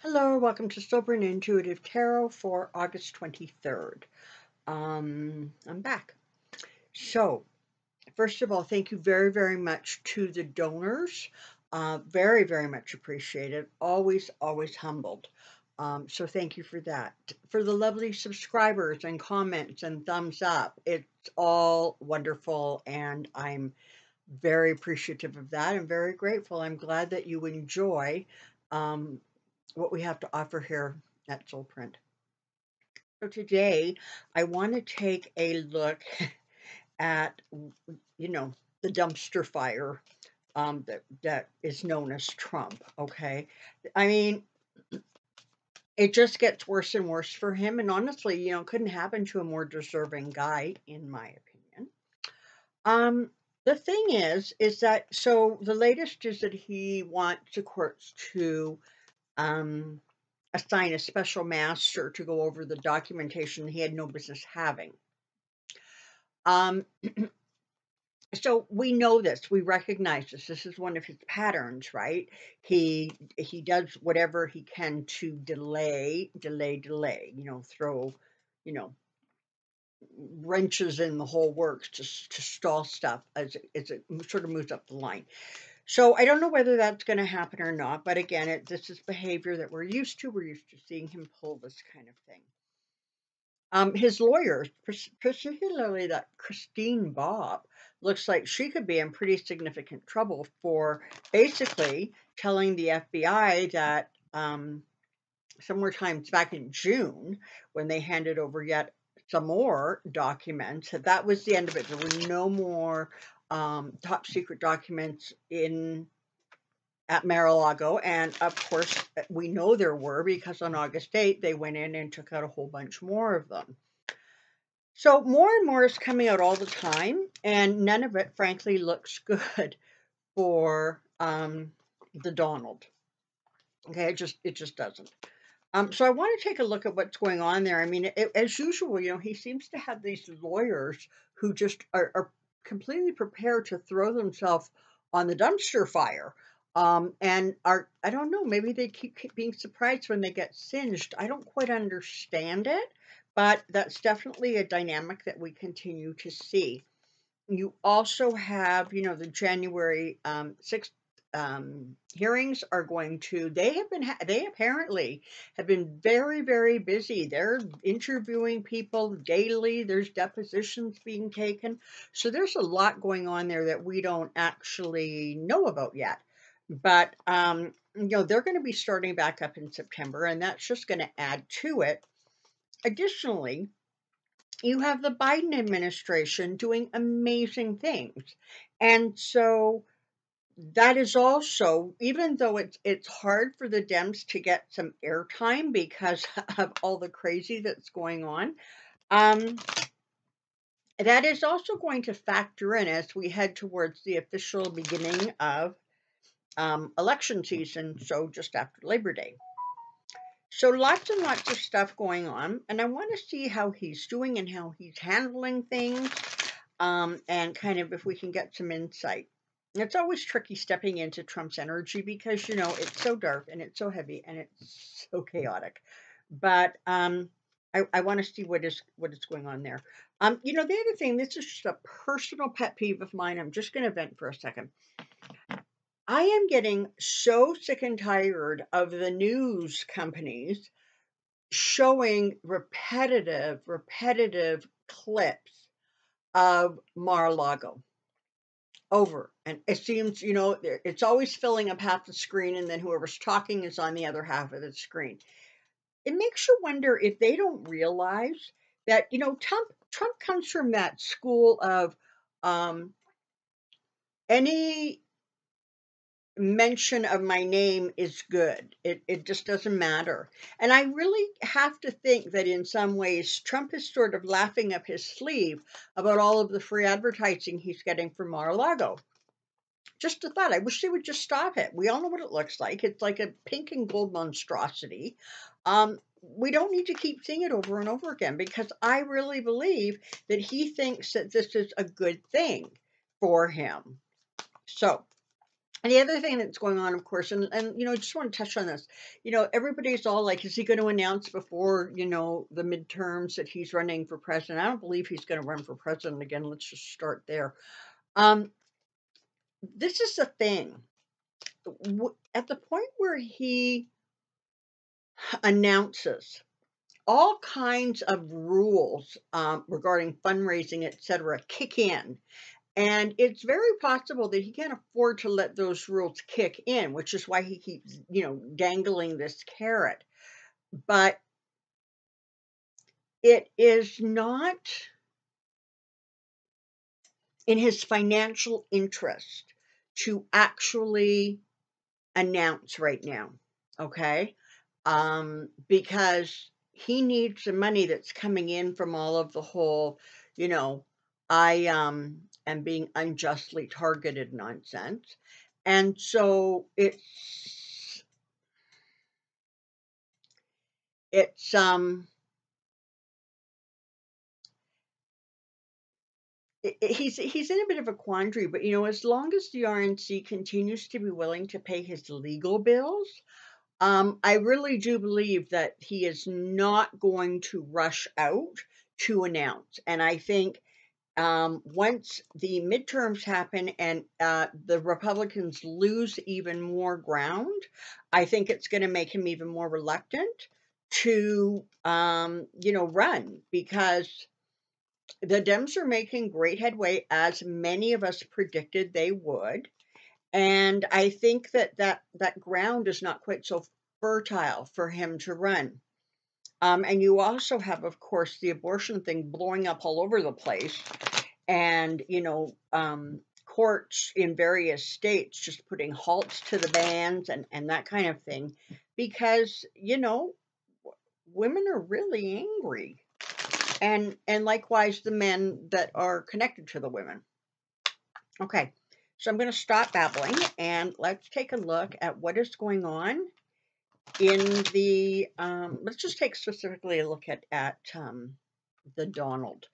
Hello, welcome to Soulprint Intuitive Tarot for August 23rd. I'm back. So, first of all, thank you very, very much to the donors. Very, very much appreciated. Always, always humbled. So thank you for that. For the lovely subscribers and comments and thumbs up, it's all wonderful, and I'm very appreciative of that. I'm very grateful. I'm glad that you enjoy um, what we have to offer here at Soulprint. So today, I want to take a look at, you know, the dumpster fire that is known as Trump. Okay, I mean, it just gets worse and worse for him, and honestly, couldn't happen to a more deserving guy, in my opinion. Um, the thing is that so the latest is that he wants the courts to um assign a special master to go over the documentation he had no business having. Um, so we know this, we recognize this. This is one of his patterns, right? He does whatever he can to delay, throw, you know, wrenches in the whole works to stall stuff as it sort of moves up the line. So I don't know whether that's going to happen or not, but again, this is behavior that we're used to. We're used to seeing him pull this kind of thing. His lawyers, particularly that Christine Bobb, looks like she could be in pretty significant trouble for basically telling the FBI that somewhere times back in June, when they handed over yet some more documents, that was the end of it. There were no more top secret documents at Mar-a-Lago, and of course, we know there were, because on August 8th, they went in and took out a whole bunch more of them. So more and more is coming out all the time, and none of it, frankly, looks good for the Donald. Okay, it just doesn't. So I want to take a look at what's going on there. I mean, as usual, he seems to have these lawyers who just are completely prepared to throw themselves on the dumpster fire. And I don't know, maybe they keep being surprised when they get singed. I don't quite understand it, but that's definitely a dynamic that we continue to see. You also have, the January 6th hearings are going to. They apparently have been very, very busy. They're interviewing people daily. There's depositions being taken, so there's a lot going on there that we don't actually know about yet. But they're going to be starting back up in September, and that's just going to add to it. Additionally, you have the Biden administration doing amazing things. And so that is also, even though it's hard for the Dems to get some airtime because of all the crazy that's going on, um, that is also going to factor in as we head towards the official beginning of election season, so just after Labor Day. So lots and lots of stuff going on, and I want to see how he's doing and how he's handling things, and kind of if we can get some insight. It's always tricky stepping into Trump's energy because it's so dark and it's so heavy and it's so chaotic. But I want to see what is going on there. The other thing, this is just a personal pet peeve of mine. I'm just going to vent for a second. I am getting so sick and tired of the news companies showing repetitive clips of Mar-a-Lago over. And it seems, it's always filling up half the screen, and then whoever's talking is on the other half of the screen. It makes you wonder if they don't realize that, Trump comes from that school of any mention of my name is good. It just doesn't matter. And I really have to think that in some ways Trump is sort of laughing up his sleeve about all of the free advertising he's getting from Mar-a-Lago. Just a thought. I wish they would just stop it. We all know what it looks like. It's like a pink and gold monstrosity. We don't need to keep seeing it over and over again, because I really believe that he thinks that this is a good thing for him. So And the other thing that's going on, of course, and I just want to touch on this. Everybody's all like, is he going to announce before, the midterms that he's running for president? I don't believe he's going to run for president again. Let's just start there. This is the thing. At the point where he announces all kinds of rules regarding fundraising, etc., kick in. And it's very possible that he can't afford to let those rules kick in, which is why he keeps, dangling this carrot. But it is not in his financial interest to actually announce right now, okay? Because he needs the money that's coming in from all of the whole, I am being unjustly targeted nonsense. And so it's he's in a bit of a quandary, but as long as the RNC continues to be willing to pay his legal bills, I really do believe that he is not going to rush out to announce. And I think once the midterms happen and the Republicans lose even more ground, I think it's going to make him even more reluctant to, run, because the Dems are making great headway, as many of us predicted they would. And I think that ground is not quite so fertile for him to run. And you also have, of course, the abortion thing blowing up all over the place, and courts in various states just putting halts to the bans and that kind of thing, because women are really angry, and likewise the men that are connected to the women. Okay, so I'm going to stop babbling and let's take a look at what is going on in the, let's just take specifically a look at the Donald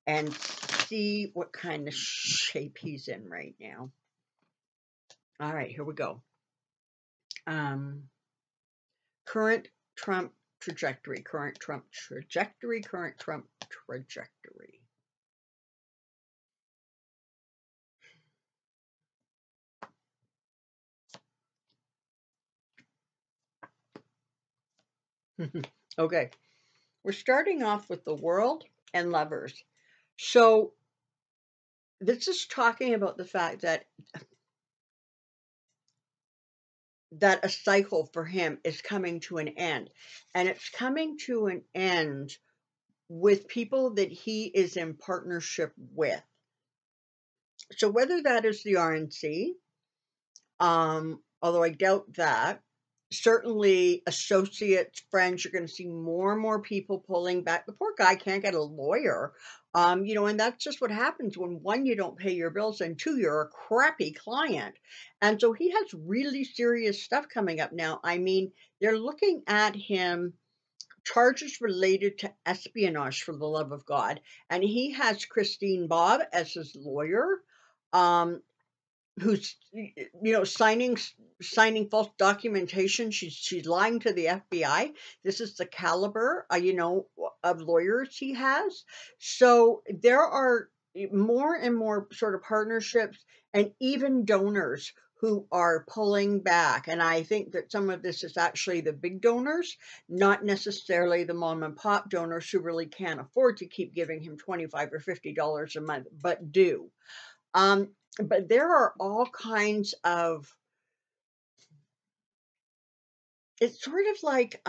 and see what kind of shape he's in right now. All right, here we go. Current Trump trajectory, current Trump trajectory, current Trump trajectory. Okay, we're starting off with the World and Lovers. So this is talking about the fact that a cycle for him is coming to an end, and it's coming to an end with people that he is in partnership with. So whether that is the RNC, although I doubt that, certainly associates, friends, you're going to see more and more people pulling back. The poor guy can't get a lawyer. And that's just what happens when, one, you don't pay your bills, and two, you're a crappy client. And so he has really serious stuff coming up now. I mean, they're looking at him, charges related to espionage, for the love of God. And he has Christine Bobb as his lawyer. Who's signing false documentation. She's lying to the FBI. This is the caliber of lawyers he has. So there are more and more sort of partnerships and even donors who are pulling back. And I think that some of this is actually the big donors, not necessarily the mom and pop donors who really can't afford to keep giving him $25 or $50 a month, but do. But there are all kinds of, it's sort of like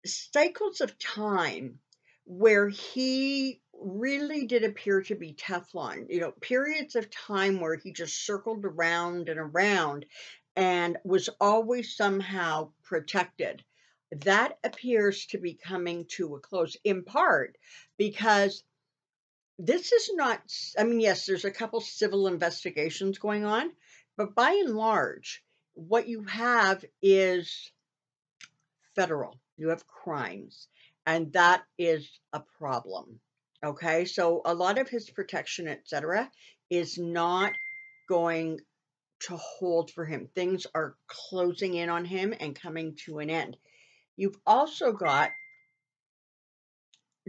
cycles of time where he really did appear to be Teflon, periods of time where he just circled around and around and was always somehow protected. That appears to be coming to a close, in part because this is not, I mean, yes, there's a couple civil investigations going on, but by and large, what you have is federal. You have crimes, and that is a problem. Okay, so a lot of his protection, etc., is not going to hold for him. Things are closing in on him and coming to an end. You've also got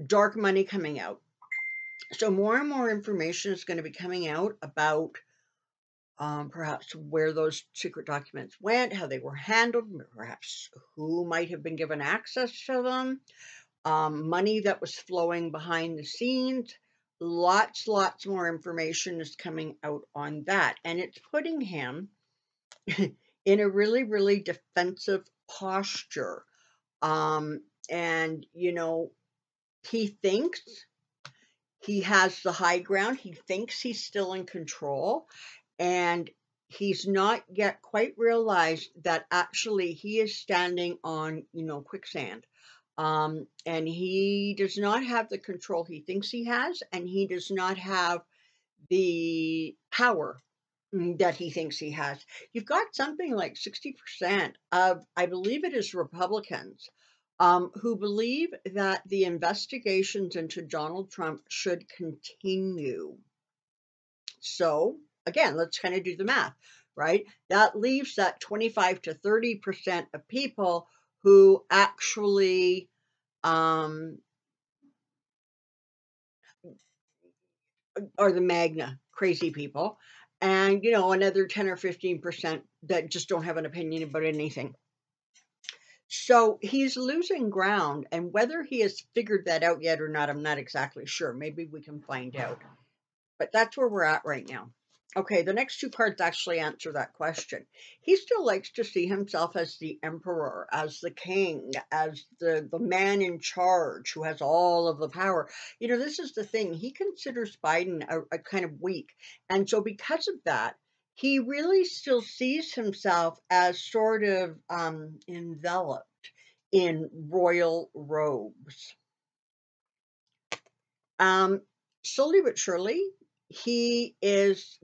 dark money coming out. So more and more information is going to be coming out about perhaps where those secret documents went, how they were handled, perhaps who might have been given access to them, money that was flowing behind the scenes. Lots more information is coming out on that. And it's putting him in a really defensive posture. And, you know, he thinks he has the high ground. He thinks he's still in control. And he's not yet quite realized that actually he is standing on, you know, quicksand. And he does not have the control he thinks he has, and he does not have the power that he thinks he has. You've got something like 60% of, I believe it is Republicans, who believe that the investigations into Donald Trump should continue. So, again, let's kind of do the math, right? That leaves that 25 to 30% of people who actually are the MAGNA crazy people, and, you know, another 10 or 15% that just don't have an opinion about anything. So he's losing ground, and whether he has figured that out yet or not, I'm not exactly sure. Maybe we can find out. But that's where we're at right now. Okay, the next two cards actually answer that question. He still likes to see himself as the emperor, as the king, as the man in charge who has all of the power. You know, this is the thing. He considers Biden a kind of weak. And so because of that, he really still sees himself as sort of enveloped in royal robes. Slowly but surely, he is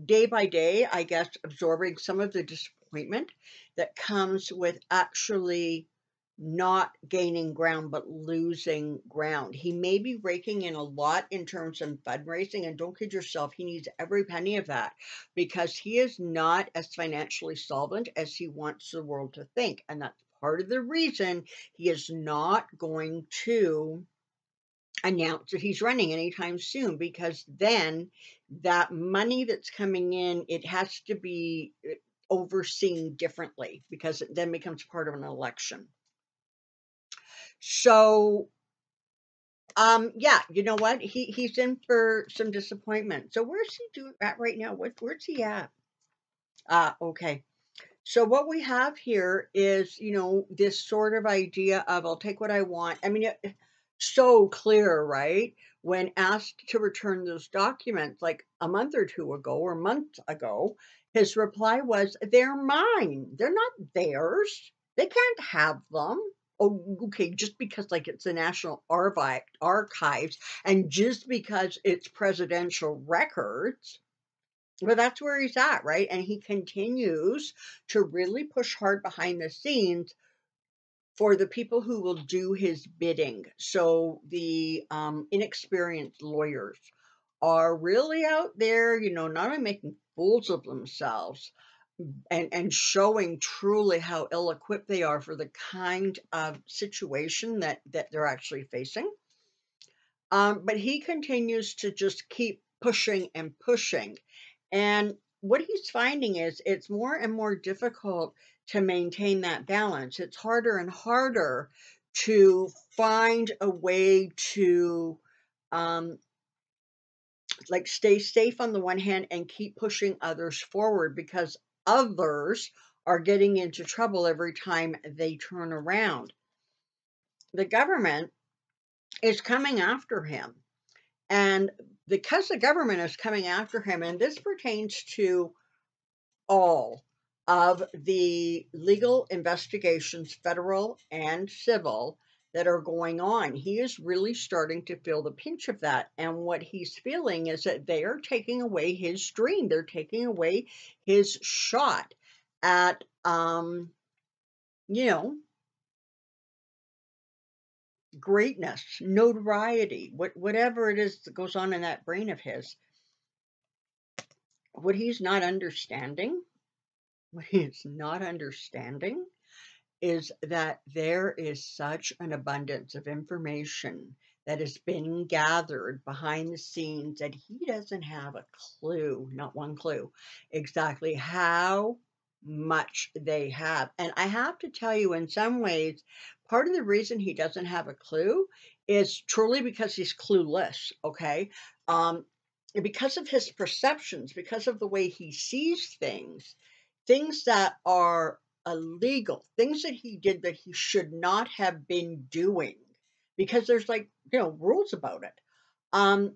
day by day, I guess, absorbing some of the disappointment that comes with actually not gaining ground but losing ground. He may be raking in a lot in terms of fundraising, and don't kid yourself, he needs every penny of that because he is not as financially solvent as he wants the world to think. And that's part of the reason he is not going to announce that he's running anytime soon, because then that money that's coming in, it has to be overseen differently because it then becomes part of an election. So yeah, you know what, he's in for some disappointment. So where's he at right now? Where's he at? Okay. So what we have here is, you know, this sort of idea of I'll take what I want. I mean, so clear, right? When asked to return those documents like a month or two ago or months ago, his reply was, "They're mine. They're not theirs. They can't have them." Oh, okay, just because like it's the National Archives and just because it's presidential records. But that's where he's at, right? And he continues to really push hard behind the scenes for the people who will do his bidding. So the inexperienced lawyers are really out there, you know, not only making fools of themselves and showing truly how ill-equipped they are for the kind of situation that they're actually facing. But he continues to just keep pushing and pushing. And what he's finding is it's more and more difficult to maintain that balance. It's harder and harder to find a way to um, like stay safe on the one hand and keep pushing others forward, because others are getting into trouble every time they turn around. The government is coming after him. And because the government is coming after him, and this pertains to all of the legal investigations, federal and civil, that are going on, he is really starting to feel the pinch of that. And what he's feeling is that they are taking away his dream. They're taking away his shot at, you know, greatness, notoriety, whatever it is that goes on in that brain of his. what he's not understanding, what he is not understanding is that there is such an abundance of information that has been gathered behind the scenes that he doesn't have a clue, not one clue, exactly how much they have. And I have to tell you, in some ways, part of the reason he doesn't have a clue is truly because he's clueless, okay? Um, because of his perceptions, because of the way he sees things, things that are illegal, things that he did that he should not have been doing, because there's like, rules about it. Um,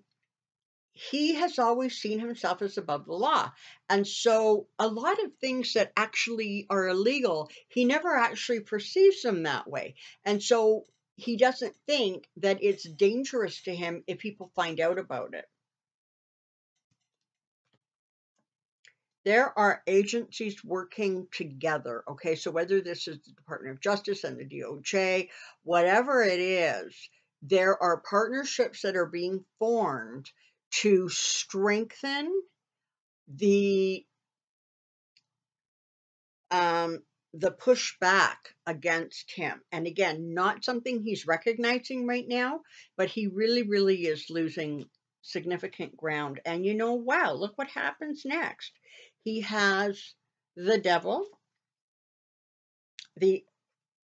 he has always seen himself as above the law. And so a lot of things that actually are illegal, he never actually perceives them that way. And so he doesn't think that it's dangerous to him if people find out about it. There are agencies working together. Okay, so whether this is the Department of Justice and the DOJ, whatever it is, there are partnerships that are being formed to strengthen the um, the pushback against him. And again, not something he's recognizing right now, but he really, really is losing significant ground. And wow, look what happens next. He has the devil, the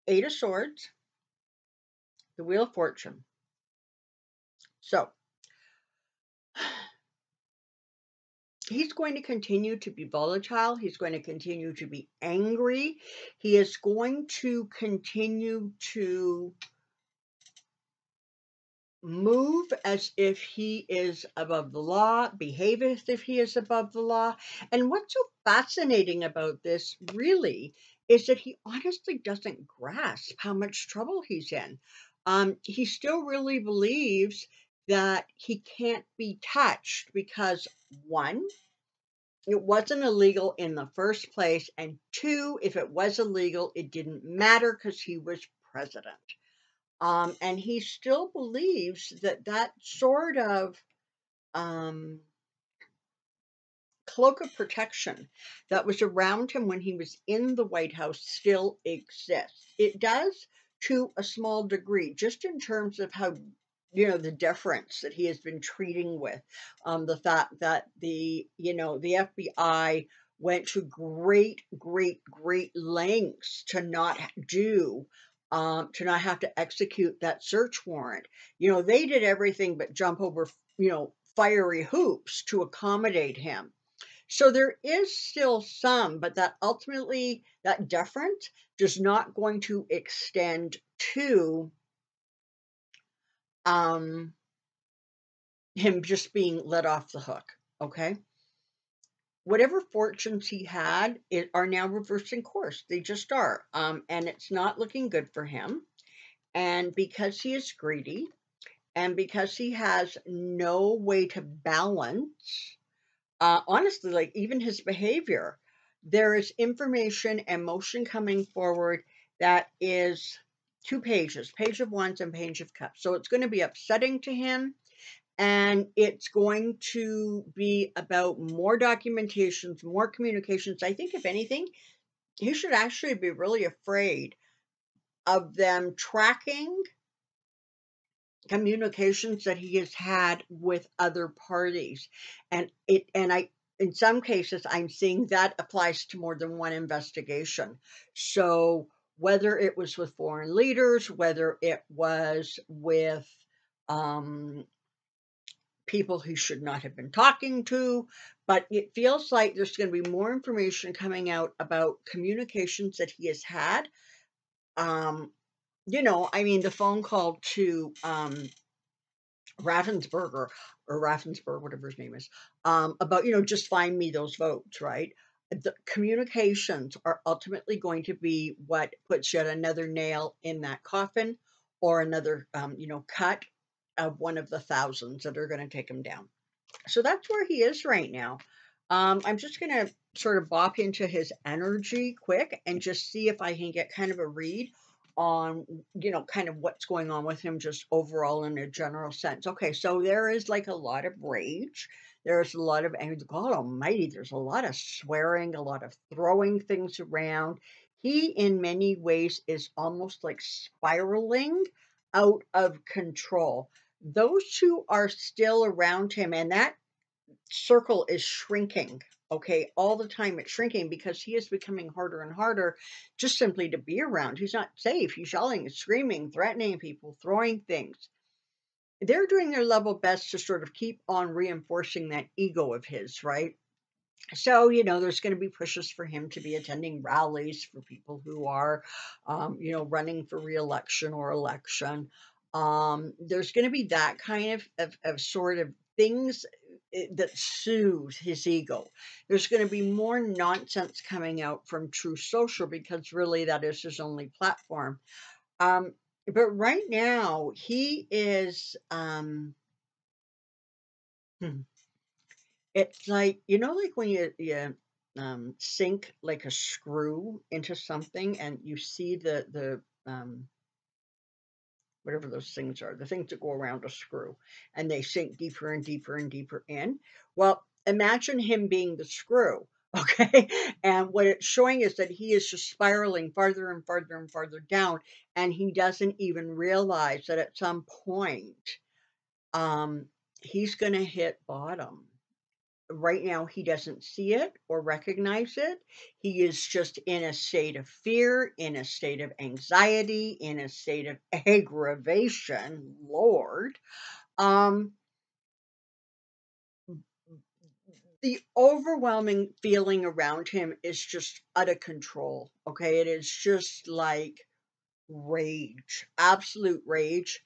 Eight of Swords, the Wheel of Fortune. So he's going to continue to be volatile. He's going to continue to be angry. He is going to continue to move as if he is above the law, behave as if he is above the law. And what's so fascinating about this really is that he honestly doesn't grasp how much trouble he's in. He still really believes that he can't be touched because, one, it wasn't illegal in the first place, and two, if it was illegal, it didn't matter because he was president. And he still believes that that sort of um, cloak of protection that was around him when he was in the White House still exists. It does to a small degree, just in terms of how, the deference that he has been treating with, the fact that the FBI went to great, great, great lengths to not do to not have to execute that search warrant. They did everything but jump over, fiery hoops to accommodate him. So there is still some, but that ultimately, that deference does not going to extend to him just being let off the hook. Okay. Whatever fortunes he had are now reversing course. They just are. And it's not looking good for him. And because he is greedy and because he has no way to balance, honestly, like even his behavior, there is information and motion coming forward that is 2 pages, page of wands and page of cups. So it's going to be upsetting to him, and it's going to be about more documentations, more communications. I think if anything, he should actually be really afraid of them tracking communications that he has had with other parties. And in some cases I'm seeing that applies to more than one investigation. So whether it was with foreign leaders, whether it was with people he should not have been talking to, but it feels like there's going to be more information coming out about communications that he has had. I mean, the phone call to Ravensburger or Raffensburg, whatever his name is, about, just find me those votes, right? The communications are ultimately going to be what puts yet another nail in that coffin, or another, cut of one of the thousands that are going to take him down. So that's where he is right now. I'm just going to sort of bop into his energy quick and just see if I can get kind of a read on, kind of what's going on with him just overall in a general sense. Okay, so there is like a lot of rage. There's a lot of, and God Almighty, there's a lot of swearing, a lot of throwing things around. He, in many ways, is almost like spiraling out of control. Those two are still around him, and that circle is shrinking. Okay, all the time it's shrinking because he is becoming harder and harder just simply to be around. He's not safe. He's yelling, screaming, threatening people, throwing things. They're doing their level best to sort of keep on reinforcing that ego of his, right? So, there's going to be pushes for him to be attending rallies for people who are, running for reelection or election. There's going to be that kind of sort of things that soothe his ego. There's going to be more nonsense coming out from True Social because really that is his only platform. But right now he is, it's like, like when you sink like a screw into something and you see the whatever those things are, the things that go around a screw, and they sink deeper and deeper and deeper in. Well, imagine him being the screw, okay? And what it's showing is that he is just spiraling farther and farther and farther down, and he doesn't even realize that at some point, um, he's going to hit bottom. Right now, he doesn't see it or recognize it. He is just in a state of fear, in a state of anxiety, in a state of aggravation. Lord. Um, the overwhelming feeling around him is just out of control. Okay. It is just like rage, absolute rage.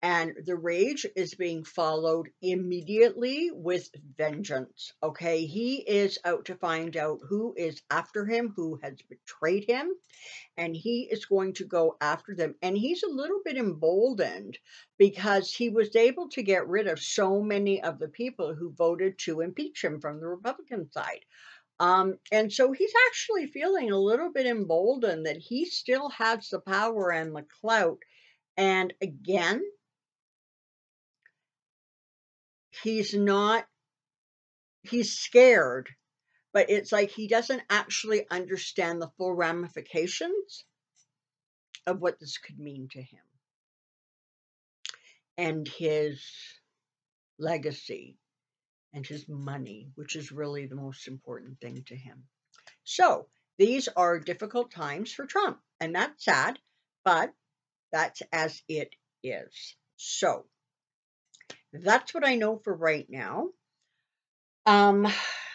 And the rage is being followed immediately with vengeance. Okay. He is out to find out who is after him, who has betrayed him, and he is going to go after them. And he's a little bit emboldened because he was able to get rid of so many of the people who voted to impeach him from the Republican side. And so he's actually feeling a little bit emboldened that he still has the power and the clout. And again, he's not, he's scared, but it's like he doesn't actually understand the full ramifications of what this could mean to him and his legacy and his money, which is really the most important thing to him. So these are difficult times for Trump, and that's sad, but that's as it is. So that's what I know for right now. Um,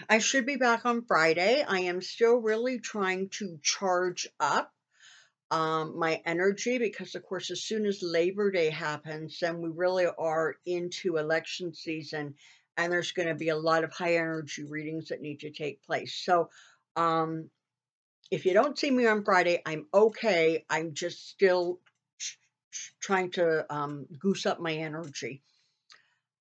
I should be back on Friday. I am still really trying to charge up my energy because, of course, as soon as Labor Day happens, then we really are into election season, and there's going to be a lot of high energy readings that need to take place. So, if you don't see me on Friday, I'm okay. I'm just still trying to goose up my energy.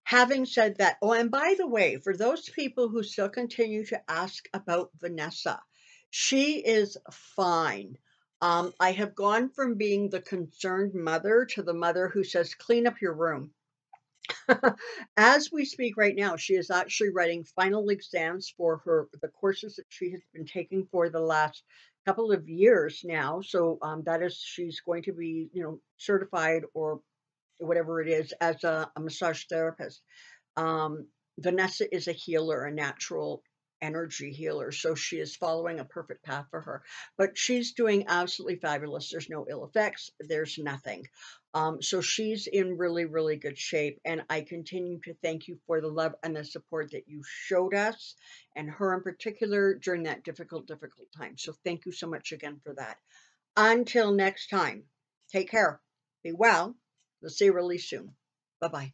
Having said that, oh, and by the way, for those people who still continue to ask about Vanessa, she is fine. I have gone from being the concerned mother to the mother who says, clean up your room. As we speak right now, she is actually writing final exams for the courses that she has been taking for the last couple of years now. So that is, she's going to be, certified or whatever it is as a massage therapist. Vanessa is a healer, a natural energy healer. So she is following a perfect path for her. But she's doing absolutely fabulous. There's no ill effects. There's nothing. So she's in really, really good shape. And I continue to thank you for the love and the support that you showed us and her in particular during that difficult time. So thank you so much again for that. Until next time, take care. Be well. We'll see you really soon. Bye-bye.